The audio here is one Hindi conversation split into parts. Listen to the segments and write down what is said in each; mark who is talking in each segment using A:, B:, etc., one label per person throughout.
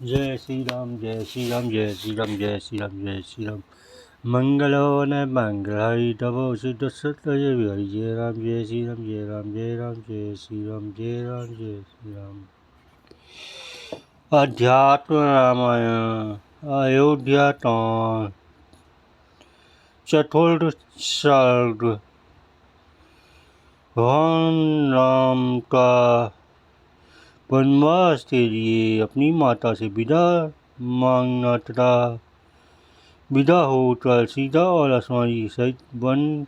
A: जय श्री राम जय श्री राम जय श्री राम जय श्री राम जय श्री राम। मंगलो न मंगलाई तबो सिद्ध सत्य हरि जय राम जय श्री राम जय राम जय राम जय श्री राम जय राम जय श्री राम। अध्यात्म रामायण अयोध्या कांड चतुर्थ सर्ग। भगवान राम का वनवास के लिए अपनी माता से विदा मांगना तथा विदा होकर सीता और लक्ष्मण जी सहित वन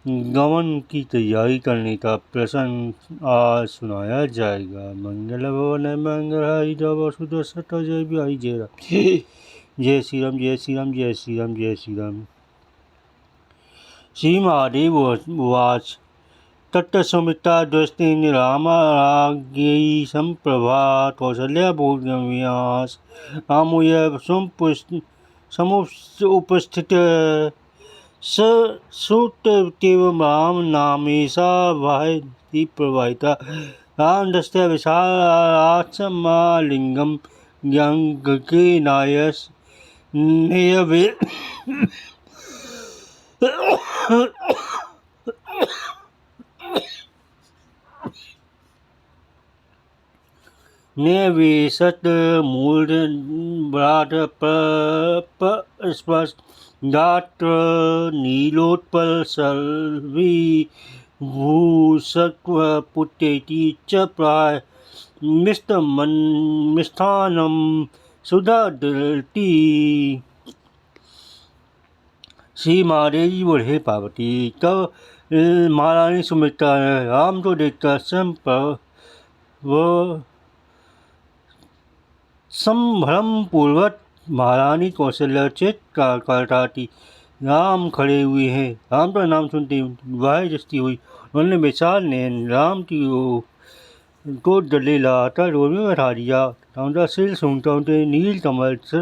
A: गमन की तैयारी करने का प्रसंग आज सुनाया जाएगा। मंगल भवन मंगल वसुदसत जय बिहारी जय राम जय श्री राम जय श्री राम जय श्री राम जय श्री राम। श्री महादेव उवाच तत्सुमित्रा दृष्टि रामाज्ञै संप्रभा कौसल्या भोगव्यास रामोय समुपस्थित श्रुतदेव राम नामेशा वाहि प्रवाहिता राम दृष्टया विशालाक्षमालिंगम ज्ञांगे नायस नेयवे निवेशत मूल ब्राड स्पर्श दात्र नीलोत्पल सर्वी भूषक्व पुटेति च प्राय मिष्ठानम सुधा दलती। श्री महादेव जी बोले पार्वती तब महारानी सुमित्रा ने राम को देखकर संभ्रम पूर्वक महारानी कौशल्या चेत करताती राम खड़े हुए हैं। राम का नाम सुनते वह दृष्टि हुई। उन्होंने विशाल नैन राम की को डले लाता रोड में बैठा दिया। उनका सिर सूंघता उनके नील कमल से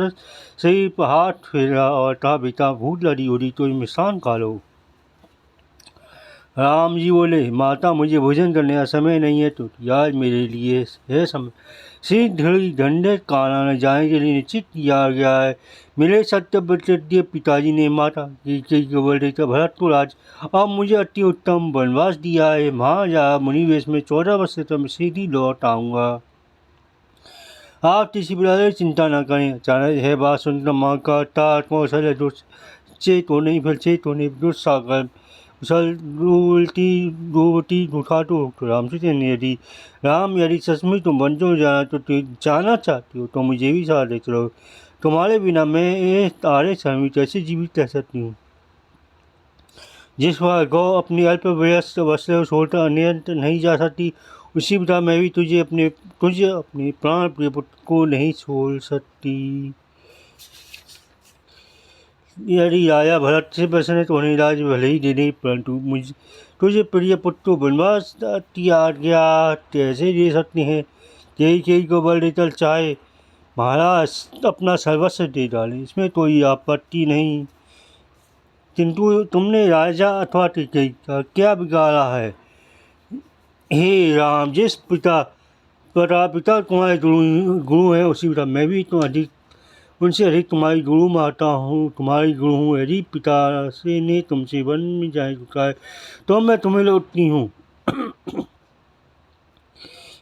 A: हाथ फेरा और कहा बेटा भूख लगी होगी तो मिष्ठान खा लो। राम जी बोले माता मुझे भोजन करने का समय नहीं है तो आज मेरे लिए है समय। श्री दंडे कानन जाने के लिए निश्चित किया गया है। मेरे सत्य पिताजी ने माता की बोल देता भरत को राज अब मुझे अति उत्तम वनवास दिया है। महाराजा मुनिवेश में 14 वर्ष तक सीधी लौट आऊँगा। आप किसी प्रकार चिंता न करें। अचानक है बात सुनकर माँ का कौशल चेत होने फिर चेत होने दुस्सागर उल्टी उठा तो राम से कहने यदि राम यदि सचमुच तुम वंशों में जाना चाहती हो तो मुझे भी साथ ले चलो। तुम्हारे बिना मैं तारे शर्मी कैसे जीवित रह सकती हूँ। जिस बार गौ अपनी अल्प व्यस्त वस्त्र छोड़कर अन्यत्र नहीं जा सकती उसी प्रकार मैं भी तुझे अपने प्राण प्रिय पुत्र को नहीं छोड़ सकती। यदि राजा भरत से प्रसन्न तो उन्हें राज भले ही दे दे परंतु मुझे तुझे प्रिय पुत्र वनवास की आज्ञा कैसे दे सकते हैं। कई को बल देकर चाहे महाराज अपना सर्वस्व दे डाले इसमें कोई आपत्ति नहीं किंतु तुमने राजा अथवा कई का क्या बिगाड़ा है। हे राम जिस पिता तुम्हारे गुरु हैं उसी पिता मैं भी तो उनसे अधिक तुम्हारी गुरु माता हूँ तुम्हारी गुरु हूँ। यदि पिता से ने तुमसे वन में जाए है तो मैं तुम्हें लौटती हूँ।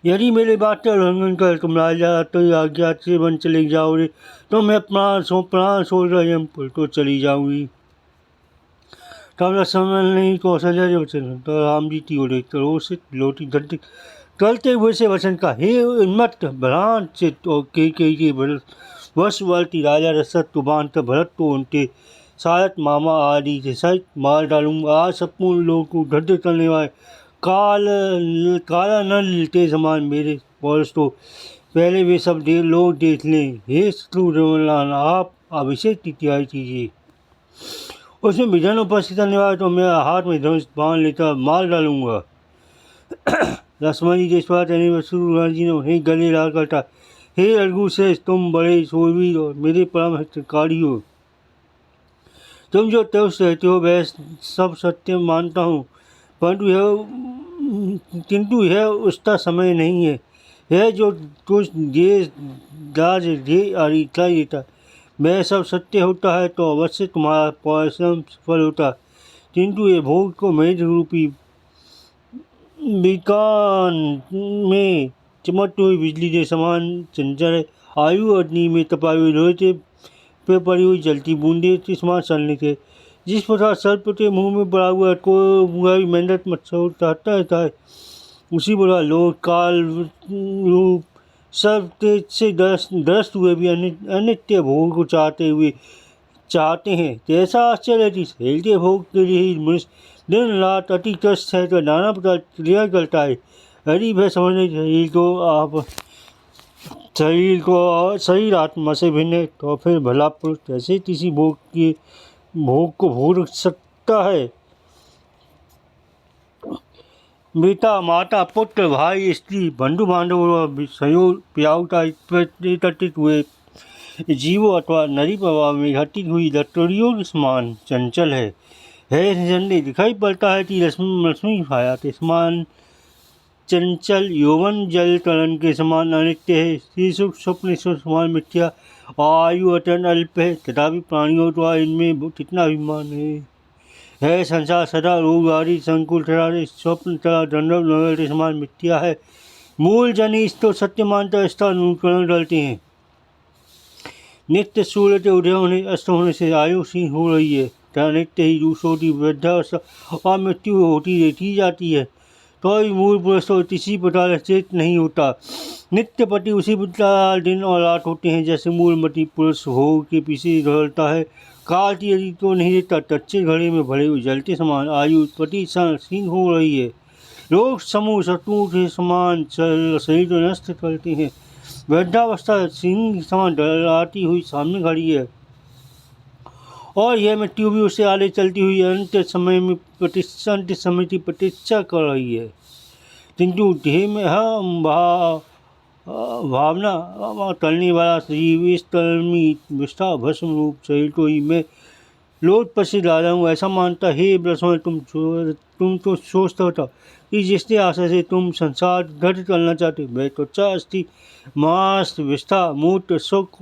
A: यदि मेरे बात का उल्लंघन कर तुम राजा तो आज्ञा से वन चले जाओगे तो मैं प्राण छोड़ यमपुर तो चली जाऊँगी। तब लक्ष्मण नहीं कौशल्या जो वचन तो राम जी की ओर देखकर लौटी करते हुए से वचन का हे उन्मत्त भ्रांत चित्त और के वशवर्ती राजा दशरथ को बांधकर भरत को उनके सायक मामा आदि से सहित मार डालूंगा। आज संपूर्ण लोगों को ढड्ढ करने वाले काला नल के समान मेरे पौरुष तो पहले वे सब लोग देख लें। हे शत्रुघ्न आप अभिषेक की तैयारी कीजिए। उसमें विजन उपस्थित करने वाले तो मैं हाथ में धनुष बांध लेकर मार डालूंगा। लक्ष्मण जी के बाद शत्रुघ्न जी ने उन्हें गले ला करता हे रघुश्रेष्ठ तुम बड़े शूरवीर और मेरे परम हितकारी हो। तुम जो तपस्व रहते हो वह सब सत्य मानता हूँ किंतु यह उसका समय नहीं है। है जो तुझ ये राज दे अरिता देता, वह सब सत्य होता है तो अवश्य तुम्हारा परिश्रम सफल होता, किंतु ये भोग को मेघ रूपी बीकान में चमकती हुई बिजली के समान चंचल है। आयु अग्नि में तपाई हुई लोहे पे पड़ी हुई जलती बूंदे के समान चलने के, जिस प्रकार सर्प के मुंह में पड़ा हुआ को भी मेहनत मच्छर चाहता रहता है, उसी प्रकार लोग काल रूप सर्प तेज से दस्त हुए भी अनित्य भोग को चाहते हैं। कैसा आश्चर्य है कि शरीर के भोग के लिए ही मनुष्य दिन रात अति कष्ट सहकर नाना प्रकार क्रिया करता है। यदि वह समझने शरीर आत्मा से भिन्न है तो फिर भला पुरुष कैसे किसी भोग को भोग सकता है। बेटा, माता, पुत्र, भाई, स्त्री, बंधु बांधव और सहयोग प्याउता एकत्रित हुए जीवों अथवा नदी प्रवाह में घटित हुई लटरियों के समान चंचल है। झंडे दिखाई पड़ता है कि रश्मि छाया के समान चंचल, यौवन जल कलन के समान अनित्य है, सुख स्वप्न समान मिथ्या, आयु अत्यंत अल्प है, तथापि प्राणियों द्वारा इनमें कितना अभिमान है। संसार सदा रोग आदि संकुल तथा स्वप्न तथा दंडव नगर के समान मिथ्या है। मूल जन इसको सत्य मानकर इसका अनुकरण करते हैं। नित्य सूर्य के उदय होने अस्त होने से आयु क्षीण हो रही है, तथा नित्य ही दूसरों की वृद्धावस्था और मृत्यु होती रहती जाती है, तो मूल पुरुष तो किसी प्रकार चेत नहीं होता। नित्य पति उसी प्रकार दिन और रात होते हैं जैसे मूलमती पुरुष भोग के पीछे दौड़ता है। काल की यदि तो नहीं देता कच्चे घड़े में भरे हुए जल के समान आयु उत्पत्ति क्षीण हो रही है। लोग समूह शत्रुओं के समान शरीर को नष्ट करते हैं। वृद्धावस्था सिंह समान डराती हुई सामने खड़ी है, और यह मृत्यु भी उससे आगे चलती हुई अंत समय की प्रतीक्षा कर रही है। किंतु देह में हम भावना करने वाला जीव इस विष्ठा भस्म रूप शरीर को ही मैं लोट प्रसिद्ध आ हूँ ऐसा मानता है। ब्रह्म तुम तो सोचता होता कि जिसके आशा से तुम संसार घट करना चाहते वह त्वचा अस्थि मांस विष्ठा मूत्र सुख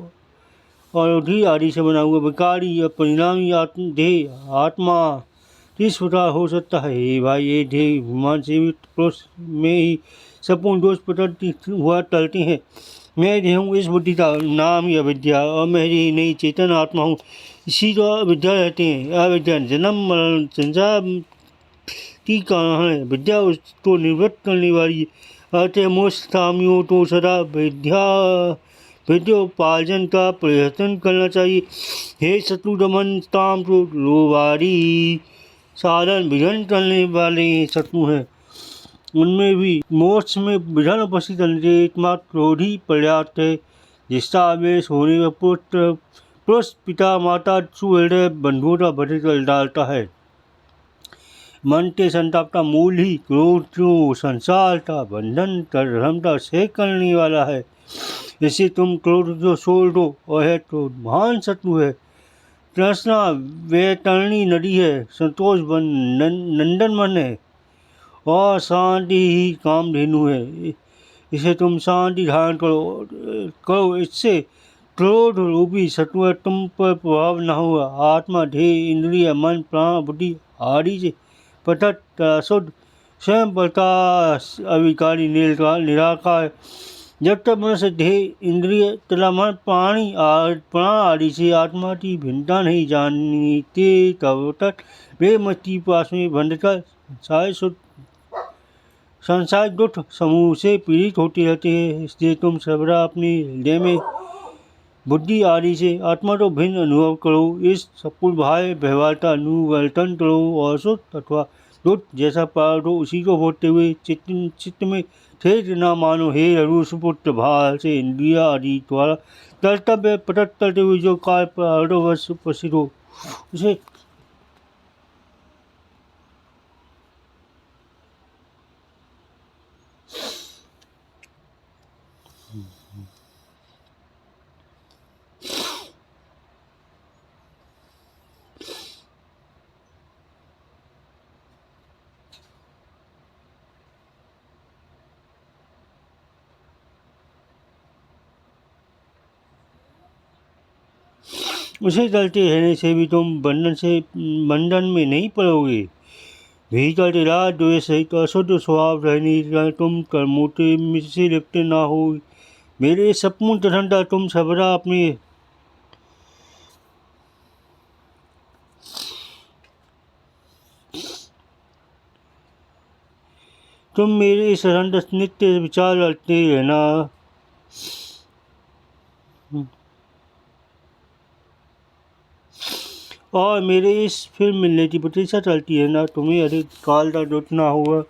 A: और उठी आदि से बना हुआ विकारी या परिणामी देह आत्मा किस प्रकार हो सकता है। हे भाई, ये देह विमान सेवित पुरुष में ही संपूर्ण दोष प्रकट हुआ टलते हैं। मैं देह हूँ, इस बुद्धि का नाम ही अविद्या, और मैं ही नहीं चेतन आत्मा हूँ, इसी को अविद्या रहते हैं। अविद्या जन्म मरण संसार की कारण है, विद्या उसको निवृत्त करने वाली अतः मोक्ष कामियों तो सदा विद्योपार्जन का प्रयत्न करना चाहिए। हे शत्रुदमन काम तो लोबारी साधन विघन करने वाले शत्रु हैं, उनमें भी मोक्ष में विघन उपस्थित करने के एकमात्र क्रोध ही पर्याप्त है, जिसका आवेश होने में पुरुष पिता माता सुहृदय बंधुओं का वध कर डालता है। मन के संताप का मूल ही क्रोध जो संसार का बंधन कर धर्म का शेख करने वाला है। इसे तुम क्रोध को छोड़ दो, और है तो महान शत्रु है। तृष्णा वैतरणी नदी है, संतोष नंदन मन है, और शांति ही कामधेनु है। इसे तुम शांति धारण करो, इससे क्रोध रूपी शत्रु तुम पर प्रभाव न होगा। आत्मा देह इंद्रिय मन प्राण बुद्धि आदि से पृथक शुद्ध स्वयं प्रकाश अविकारी निराकार। जब तक मनुष्य देह इंद्रिय तथा मन प्राण आदि से आत्मा की भिन्नता नहीं जानते, तब तक वे मृत्यु पास में बंधकर संसार दुख समूह से पीड़ित होते रहते हैं। इसलिए तुम सर्वदा अपने हृदय में बुद्धि आदि से आत्मा को भिन्न अनुभव करो। इस सपूर्ण भाव व्यवहार का अनुवर्तन करो, और सुख अथवा दुख जैसा प्रारब्ध हो उसी को भोगते हुए चित्त में ठेठ न मानो। हे रघुपुत्र, भाव से इंद्रिया आदि द्वारा कर्तव्य प्रकट करते हुए जो कार्य प्रारब्धवश उपस्थित हो उसे उसे चलते रहने से भी तुम बंधन में नहीं पड़ोगे। भीतर तेरा द्वेष सहित अशुद्ध स्वभाव रहने का तुम कर्मोटे से लिप्त ना हो। मेरे सपूर्ण तथंता तुम सबरा अपने तुम मेरे सरंद नित्य विचार करते रहना। और मेरे इस फिर मिलने की प्रतीक्षा चलती है ना। तुम्हें अधिक काल का दुख ना होगा।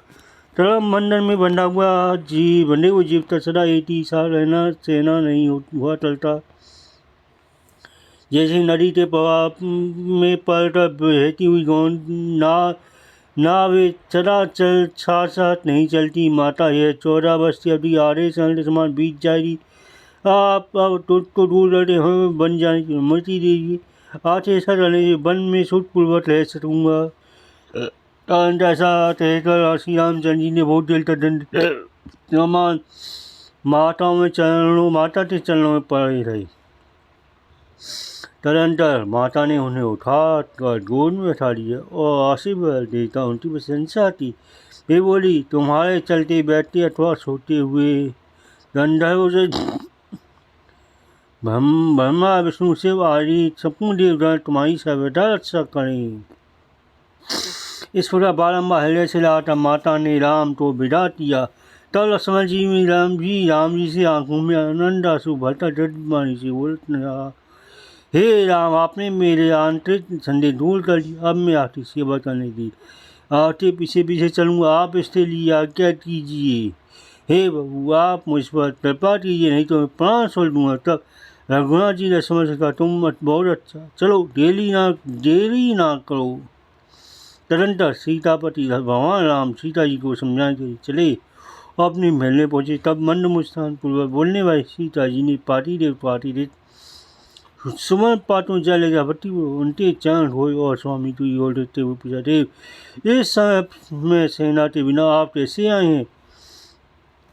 A: तरम बंधन में बंधा हुआ बंधे हुए जीव तक सदा एक ही सा रहना सहना नहीं हुआ चलता। जैसे नदी के प्रवाह में पड़कर बहती हुई गोंद ना वे सदा चल साथ साथ नहीं चलती। माता यह 14 वर्ष की अवधि आधे साल के समान बीत जाएगी। आप अब तो दूर रहते हमें बन जाने की अनुमति दीजिए। आज ऐसा करने से वन में सुखपूर्वक रह सकूँगा। ऐसा कहकर श्री रामचंद्र जी ने बहुत देर तक माता के चरणों में पड़े रहे। तदंतर माता ने उन्हें उठा कर गोद में बैठा लिया और आशीर्वाद देता उनकी प्रशंसा की। वे बोली, तुम्हारे चलते बैठते अथवा सोते हुए गंधर्व से ब्रह्मा विष्णु शिव आदि संपूर्ण देवता तुम्हारी सर्वदा रक्षा करें। इस प्रकार बारम्बार हृदय से लाता माता ने राम को विदा किया। तब लक्ष्मण जी में राम जी से आंखों में आनंद आंसू भरता जज्बानी से बोलने लगा, हे राम, आपने मेरे आंतरिक संदेह दूर कर दिया। अब मैं आपकी सेवा करने की आपके पीछे पीछे चलूँगा। आप इसके लिए आज्ञा कीजिए। हे प्रभु, आप मुझ पर कृपा कीजिए, नहीं तो मैं प्राण छोड़ दूँगा। तब रघुनाथ जी ने समझ सका, तुम बहुत अच्छा, चलो देरी ना करो। तदंतर सीतापति भगवान राम सीता जी को समझाने के लिए चले और अपने महल में पहुँचे। तब मंद मुस्कान पूर्वक बोलने वाली सीता जी ने पाटी दे सुमन पातों जा लेगा भट्टी उनके चरण हुए और स्वामी की ओर देखते हुए पूछा, देव, इस समय में सेना के बिना आप कैसे आए हैं?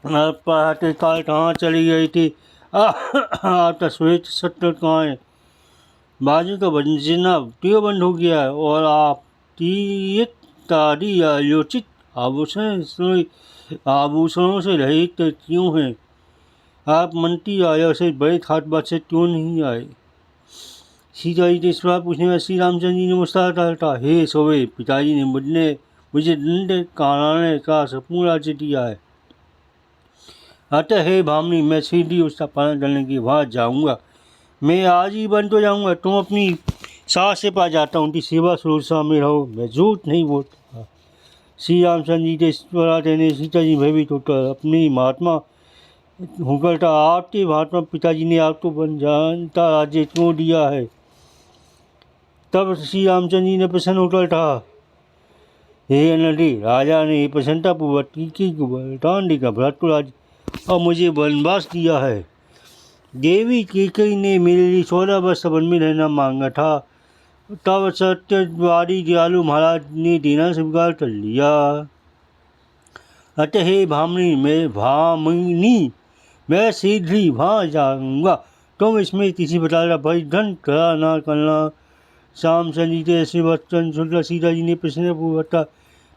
A: आप पढ़ाते काल कहाँ चले गए थे? आपका श्वेत सत्र कहाँ है? बाजू का बंजना क्यों बंद हो गया है? और आप आयोचित आभूषणों से रहित क्यों हैं? आप मंत्री आया से बड़े खाट बात से क्यों नहीं आए? सीता जी के सवाल पूछने में श्री रामचंद्र जी ने मुस्कुराकर कहा, हे सोवे, पिताजी ने मुझे दंड कराने का संपूर्ण राज्य दिया है। अतः हे भामनी, मैं सीधी उसका पालन करने के बाद जाऊँगा। मैं आज ही बन तो जाऊँगा। तुम अपनी सास से पा जाता, उनकी सेवा सुरक्षा में रहो। मैं झूठ नहीं बोलता। श्री रामचंद्र जी के सवाल देने सीता जी भयभीत होकर अपनी महात्मा होकर था, आपके महात्मा पिताजी ने आपको बन जानता राज्य क्यों दिया है? तब श्री रामचंद्र जी ने प्रसन्न होकर कहा, हे नदी, राजा ने प्रसन्नतापूर्वक कीकई को वरदान देकर भरत को राज्य और मुझे वनवास दिया है। देवी कीकई ने मेरे लिए 14 वर्ष वन में रहना मांगा था। तब सत्यवादी दयालु महाराज ने देना स्वीकार कर लिया। अतः हे भामिनी, मैं शीघ्र ही वहाँ जाऊँगा। तुम इसमें किसी प्रकार का परिधन खड़ा ना करना। शाम संजी के ऐसे वचन सुनकर सीता जी ने प्रश्नपूर्वक कहा,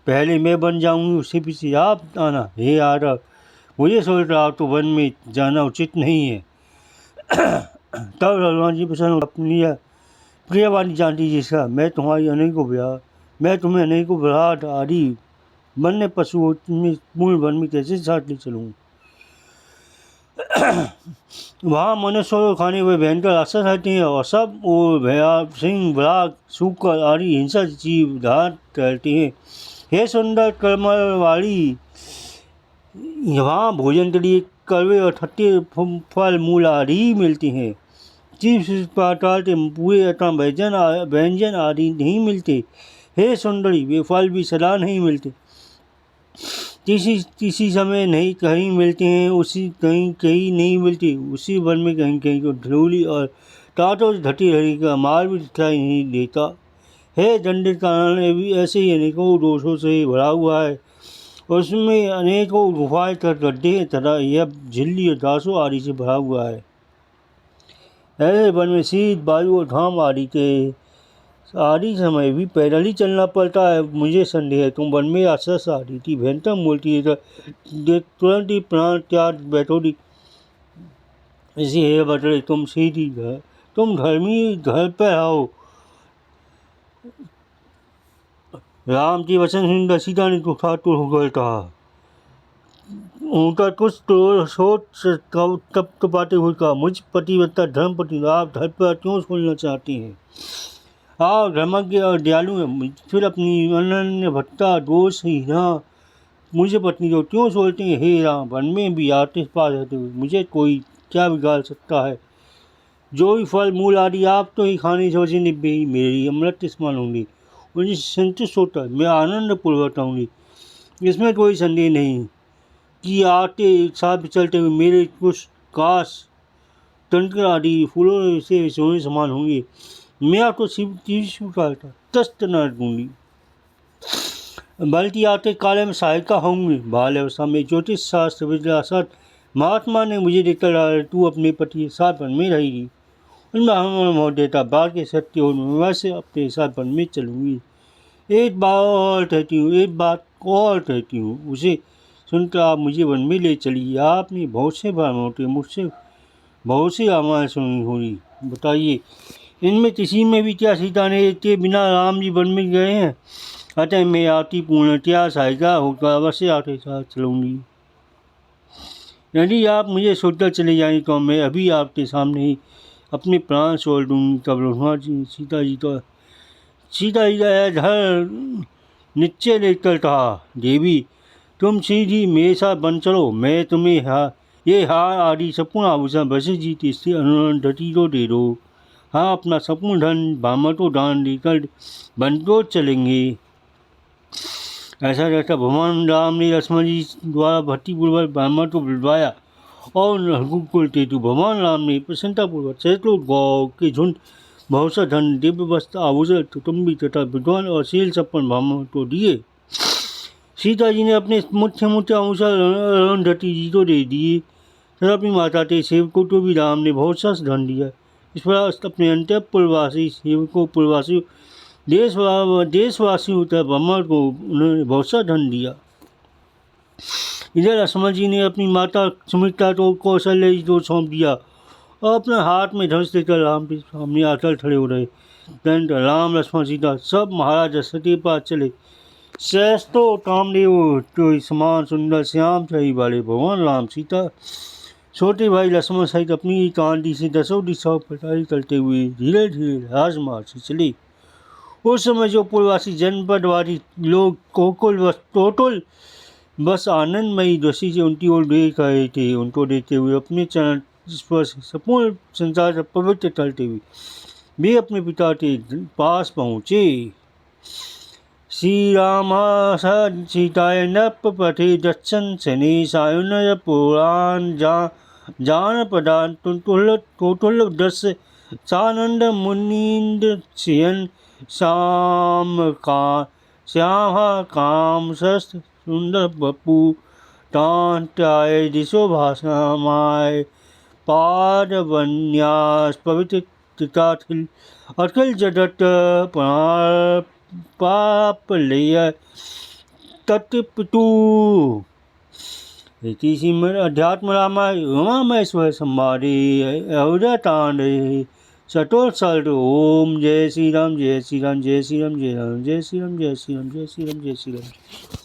A: पहले मैं बन जाऊँगी, उससे पीछे आप आना। हे आरव, मुझे सोच रहा आप तो वन में जाना उचित नहीं है। तब भगवान जी प्रसन्न अपनी प्रियवाणी जानती जिसका मैं तुम्हें अनेकों विराट आदि वन्य पशुओं में पूर्ण वन में कैसे साथ ले चलूँ? वहाँ मनुष्यों को खाने हुए भयंकर राक्षस रहते हैं और सब और भया सिंह बराग सूकर आदि हिंसक जीव धार करते हैं। हे सुंदर कमल वाली, वहाँ भोजन के लिए कड़वे और खट्टे फल मूल आदि मिलते हैं। जीव पाताल के पूरे अथवा व्यंजन आदि नहीं मिलते। हे सुंदरी, वे फल भी सदा नहीं मिलते। किसी समय नहीं कहीं मिलते हैं, उसी कहीं नहीं मिलते। उसी वन में कहीं को धूली और कांटों से ढटी रहने का मार्ग भी दिखाई नहीं देता। हे दंडित कारण भी ऐसे ही अनेकों दोषों से भरा हुआ है। उसमें अनेकों गुफाएं गड्ढे तथा यह झिल्ली और दासों आदि से भरा हुआ है। ऐसे वन में शीत वायु और घाम आदि के आदि समय भी पैदल ही चलना पड़ता है। मुझे संदेह है तुम वन में आसस आदि थी भयंकर मूर्ति है तुरंत ही प्राण त्याग बैठोगी। इसी है बटरे तुम सीधी घर तुम धर्मी घर पर आओ। राम के वचन सुनकर सीता ने तो ठाकुर होकर कहा उनका कुछ तो सोच तब तो पाते हुए कहा मुझ पतिव्रता धर्मपति आप धर्म पर क्यों सुनना चाहते हैं। आप धर्मज्ञ और दयालु हैं फिर अपनी अनन्य भट्टा दोष ही ना मुझे पत्नी को क्यों सोचते हैं। हे राम वन में भी आते पास रहते हुए मुझे कोई क्या बिगाड़ सकता है। जो भी फल मूल आदि आप तो ही खाने सोचे निब्बे ही मेरी अमृत स्मान होंगी मुझे संतुष्ट होता है मैं आनंद पूर्वक आऊँगी। इसमें कोई संदेह नहीं कि आते साथ चलते हुए मेरे कुछ काश तंत्र आदि फूलों से सोने समान होंगे। मैं आपको शिव का तस्त न दूंगी बल्कि आते काले में सहायिका होंगी। बाल अवस्था में ज्योतिष शास्त्र विद्याशास्त्र महात्मा ने मुझे देकर डाला तू अपने पति साथ वन में रहेगी उनमें हम मोह देता बाल के सत्य और वैसे अपने साथ वन में चलूँगी। एक बात और कहती हूँ उसे सुनकर आप मुझे वन में ले चलिए। आपने बहुत से बार मोटे मुझसे बहुत सी रामायण सुनी होगी बताइए इनमें किसी में भी क्या सीता ने के बिना राम जी वन में गए हैं। अतः मैं आती पूर्णतया सहायिका होकर अवश्य आपके साथ चलूँगी। यदि आप मुझे छोड़कर चले जाएंगे तो मैं अभी आपके सामने ही अपने प्राण छोड़ दूँगी। तब रघुनाथ जी सीता जी का घर नीचे लेकर कहा देवी तुम सीधी मेरे साथ बन चलो मैं तुम्हें ये हार आदि संपूर्ण आभूषण वैसे जीत इससे अनुधति को दे दो। हाँ अपना संपूर्ण धन ब्राह्मण को दान देकर बन को चलेंगे। ऐसा रहता भगवान राम ने लक्ष्मण जी द्वारा भक्तिपूर्वक ब्राह्मण को बुलवाया और रघुकुल केतु भगवान राम ने प्रसन्नतापूर्वक सैकड़ों गौ के झुंड बहुत सा धन दिव्य वस्त्र आभूषण कुटुंबी तथा विद्वान और शील संपन्न ब्राह्मण को दिए। सीता जी ने अपने मुख्य आभूषण अरुंधति जी को दे दिए तथा अपनी माता के सेवकों को भी राम ने बहुत सा धन दिया। इस पर अपने अंतःपुरवासी सेवकों पुरवासी देशवासियों तथा ब्राह्मण को उन्होंने बहुत सा धन दिया। इधर लक्ष्मण जी ने अपनी माता सुमित्रा को कौशल्या जी को सौंप दिया और अपने हाथ में धनुष लेकर राम के सामने आकर खड़े हो रहे। राम लक्ष्मण सीता सब महाराज दशरथ के पास चले। सहस्त्रों कामदेव तो समान सुंदर श्याम छवि वाले भगवान राम सीता छोटे भाई लक्ष्मण सहित अपनी कांडी से दसों दिशाओं प्रचारित करते हुए धीरे धीरे राजमार्ग से चले। उस समय जो पूर्ववासी जनपदवादी लोग टोटल बस आनंदमयी दृष्टि से उनकी ओर देख रहे थे उनको देखते हुए अपने चरण स्पर्श संपूर्ण संसार से पवित्र करते हुए वे अपने पिता के पास पहुँचे। श्री राम सीताय नप पथे दक्षन शनि सायुन पुराण जान प्रदान टोटल दृश्य सानंद मुनीन्द्र सियन श्याम काम शस्त्र सुंदर बपू टांटाय दिशो भाषामाय पाद वन्यास पवित्र तिथाथिल अखिल जगत पाप लेय तत्पितु श्रीमद् अध्यात्म रामायण उमामहेश्वर संवादे अवधूतांडे चतुर्थसर्ग। ओम जय श्री राम जय श्री राम जय श्री राम जय राम जय श्री राम जय श्री राम जय श्री राम जय श्री राम।